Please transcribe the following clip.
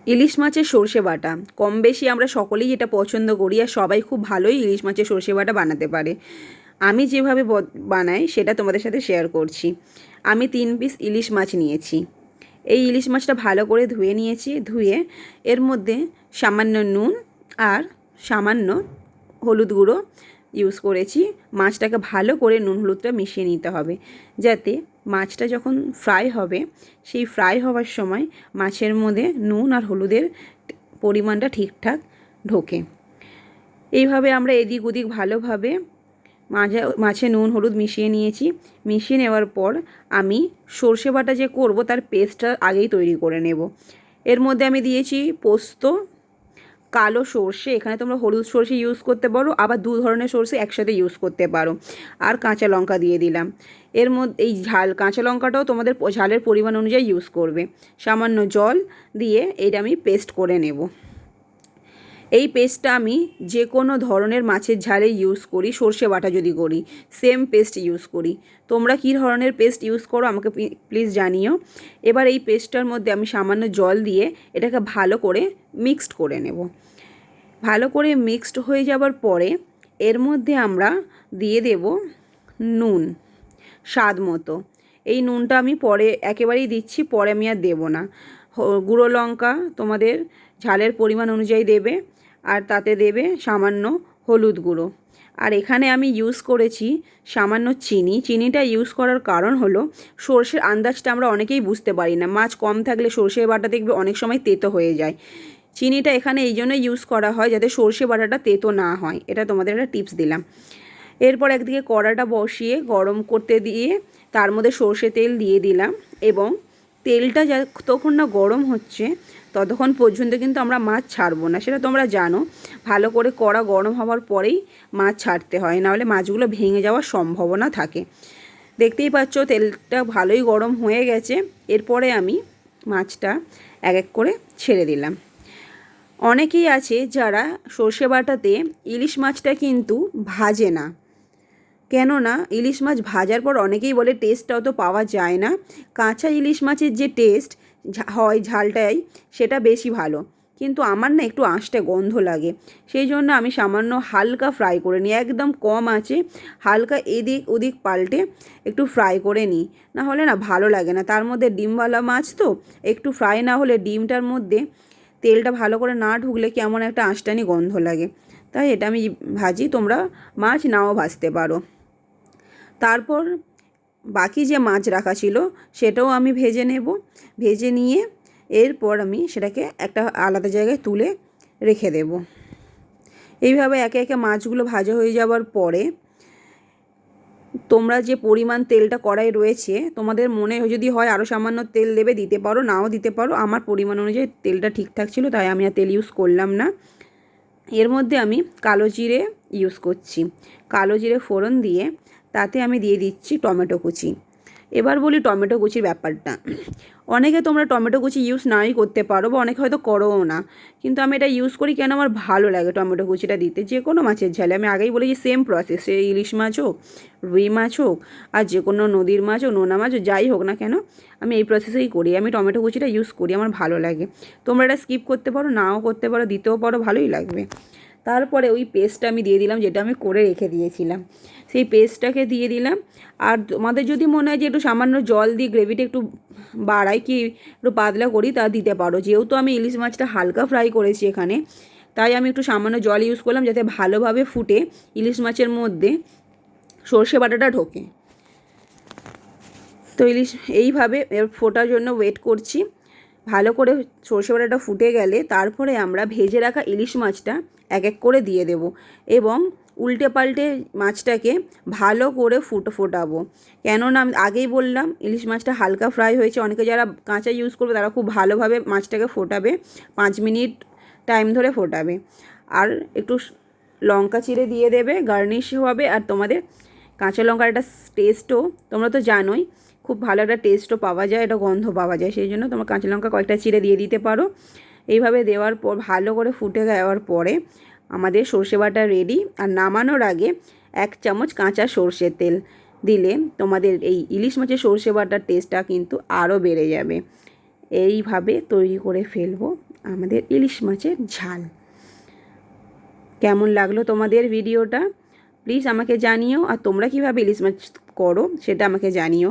ইলিশ মাছের সর্ষে বাটা কম বেশি আমরা সকলেই এটা পছন্দ করি, আর সবাই খুব ভালোই ইলিশ মাছের সর্ষে বাটা বানাতে পারে। আমি যেভাবে বানাই সেটা তোমাদের সাথে শেয়ার করছি। আমি 3 পিস ইলিশ মাছ নিয়েছি। এই ইলিশ মাছটা ভালো করে ধুয়ে নিয়েছি। ধুয়ে এর মধ্যে সামান্য নুন আর সামান্য হলুদ গুঁড়ো ইউজ করেছি। মাছটাকে ভালো করে নুন হলুদটা মিশিয়ে নিতে হবে, যাতে মাছটা যখন ফ্রাই হবে সেই ফ্রাই হওয়ার সময় মাছের মধ্যে নুন আর হলুদের পরিমাণটা ঠিকঠাক ঢোকে। এইভাবে আমরা এদিক ওদিক ভালোভাবে মাছে নুন হলুদ মিশিয়ে নিয়েছি। মিশিয়ে নেওয়ার পর আমি সর্ষে বাটা যে করব তার পেস্টটা আগেই তৈরি করে নেব। এর মধ্যে আমি দিয়েছি পোস্ত, কালো সর্ষে, এখানে তোমরা হলুদ সর্ষে ইউজ করতে পারো, আবার 2 ধরনের সর্ষে একসাথে ইউজ করতে পারো, আর কাঁচা লঙ্কা দিয়ে দিলাম। এর মধ্যে এই কাঁচা লঙ্কাটাও তোমাদের ঝালের পরিমাণ অনুযায়ী ইউজ করবে। সামান্য জল দিয়ে এটা আমি পেস্ট করে নেব। এই পেস্টটা আমি যে কোনো ধরনের মাছের ঝালে ইউজ করি, সর্ষে বাটা যদি করি সেম পেস্ট ইউজ করি। তোমরা কী ধরনের পেস্ট ইউজ করো আমাকে প্লিজ জানিও। এবার এই পেস্টটার মধ্যে আমি সামান্য জল দিয়ে এটাকে ভালো করে মিক্সড করে নেব। ভালো করে মিক্সড হয়ে যাবার পরে এর মধ্যে আমরা দিয়ে দেব নুন স্বাদ মতো। এই নুনটা আমি পরে একেবারেই দিচ্ছি, পরে আমি আর দেবো না। গুঁড়ো লঙ্কা তোমাদের ঝালের পরিমাণ অনুযায়ী দেবে, আর তাতে দেবে সামান্য হলুদ গুঁড়ো। আর এখানে আমি ইউজ করেছি সামান্য চিনি। চিনিটা ইউজ করার কারণ হলো সর্ষের আন্দাজটা আমরা অনেকেই বুঝতে পারি না। মাছ কম থাকলে সর্ষে বাটা দেখবে অনেক সময় তেতো হয়ে যায়। চিনিটা এখানে এই জন্য ইউজ করা হয় যাতে সর্ষে বাটাটা তেতো না হয়। এটা তোমাদের একটা টিপস দিলাম। এরপর একদিকে কড়াটা বসিয়ে গরম করতে দিয়ে তার মধ্যে সর্ষে তেল দিয়ে দিলাম, এবং তেলটা যতক্ষণ না গরম হচ্ছে ততক্ষণ পর্যন্ত কিন্তু আমরা মাছ ছাড়বো না, সেটা তোমরা জানো। ভালো করে কড়া গরম হওয়ার পরেই মাছ ছাড়তে হয়, নাহলে মাছগুলো ভেঙে যাওয়ার সম্ভাবনা থাকে। দেখতেই পাচ্ছ তেলটা ভালোই গরম হয়ে গেছে। এরপরে আমি মাছটা এক এক করে ছেড়ে দিলাম। অনেকেই আছে যারা সর্ষে বাটাতে ইলিশ মাছটা কিন্তু ভাজে না, কেননা ইলিশ মাছ ভাজার পর অনেকেই বলে টেস্টটাও তো পাওয়া যায় না। কাঁচা ইলিশ মাছের যে টেস্ট হয় ঝালটাই সেটা বেশি ভালো, কিন্তু আমার না একটু আঁশটা গন্ধ লাগে। সেই জন্য আমি সামান্য হালকা ফ্রাই করে নিই, একদম কম আঁচে হালকা এদিক ওদিক পাল্টে একটু ফ্রাই করে নিই, না হলে না ভালো লাগে না। তার মধ্যে ডিমওয়ালা মাছ তো, একটু ফ্রাই না হলে ডিমটার মধ্যে তেলটা ভালো করে না ঢুকলে কেমন একটা আঁশটানি গন্ধ লাগে। তাই এটা আমি ভাজি, তোমরা মাছ নাও ভাজতে পারো। তারপর বাকি যে মাছ রাখা ছিল সেটাও আমি ভেজে নেব। ভেজে নিয়ে এরপর আমি সেটাকে একটা আলাদা জায়গায় তুলে রেখে দেব। এইভাবে একে একে মাছগুলো ভাজা হয়ে যাওয়ার পরে তোমরা যে পরিমাণ তেলটা কড়াই রয়েছে, তোমাদের মনে যদি হয় আরও সামান্য তেল দেবে, দিতে পারো, নাও দিতে পারো। আমার পরিমাণ অনুযায়ী তেলটা ঠিকঠাক ছিল, তাই আমি আর তেল ইউজ করলাম না। এর মধ্যে আমি কালো জিরে ইউজ করছি। কালো জিরে ফোড়ন দিয়ে তাতে আমি দিয়ে দিচ্ছি টমেটো কুচি। এবার বলি টমেটো কুচির ব্যাপারটা। অনেকে তোমরা টমেটো কুচি ইউজ নাই করতে পারো, বা অনেকে হয়তো করোও না, কিন্তু আমি এটা ইউজ করি কেন আমার ভালো লাগে টমেটো কুচিটা দিতে যে কোনো মাছের ঝালে। আমি আগেই বলেছি সেম প্রসেস, সে ইলিশ মাছ হোক, রুই মাছ হোক, আর যে কোনো নদীর মাছ হোক, নোনা মাছ হোক, যাই হোক না কেন আমি এই প্রসেসেই করি। আমি টমেটো কুচিটা ইউজ করি, আমার ভালো লাগে। তোমরা এটা স্কিপ করতে পারো, নাও করতে পারো, দিতেও পারো, ভালোই লাগবে। তারপরে ওই পেস্টটা আমি দিয়ে দিলাম যেটা আমি করে রেখে দিয়েছিলাম, সেই পেস্টটাকে দিয়ে দিলাম। আর তোমাদের যদি মনে হয় যে একটু সামান্য জল দিয়ে গ্রেভিটা একটু বাড়াই কি একটু পাতলা করি, তা দিতে পারো। যেহেতু আমি ইলিশ মাছটা হালকা ফ্রাই করেছি এখানে, তাই আমি একটু সামান্য জল ইউজ করলাম যাতে ভালোভাবে ফুটে ইলিশ মাছের মধ্যে সর্ষে বাটাটা ঢোকে। তো ইলিশ এইভাবে ফোটার জন্য ওয়েট করছি। ভালো করে সর্ষে বাটাটা ফুটে গেলে তারপরে আমরা ভেজে রাখা ইলিশ মাছটা এক এক করে দিয়ে দেব, এবং উল্টে পাল্টে মাছটাকে ভালো করে ফোটাবো। কেননা আমি আগেই বললাম ইলিশ মাছটা হালকা ফ্রাই হয়েছে। অনেকে যারা কাঁচা ইউজ করবে তারা খুব ভালোভাবে মাছটাকে ফোটাবে, 5 মিনিট টাইম ধরে ফোটাবে। আর একটু লঙ্কা চিড়ে দিয়ে দেবে, গার্নিশ হবে। আর তোমাদের কাঁচা লঙ্কার একটা টেস্টও তোমরা তো জানোই, খুব ভালো একটা টেস্টও পাওয়া যায়, একটা গন্ধ পাওয়া যায়। সেই জন্য তোমার কাঁচা লঙ্কা কয়েকটা চিড়ে দিয়ে দিতে পারো। এইভাবে দেওয়ার পর ভালো করে ফুটে যাওয়ার পরে আমাদের সর্ষে বাটা রেডি। আর নামানোর আগে 1 চামচ কাঁচা সর্ষের তেল দিলে তোমাদের এই ইলিশ মাছের সর্ষে বাটার টেস্টটা কিন্তু আরও বেড়ে যাবে। এইভাবে তৈরি করে ফেলবো আমাদের ইলিশ মাছের ঝাল। কেমন লাগলো তোমাদের ভিডিওটা প্লিজ আমাকে জানিও, আর তোমরা কীভাবে ইলিশ মাছ করো সেটা আমাকে জানিও।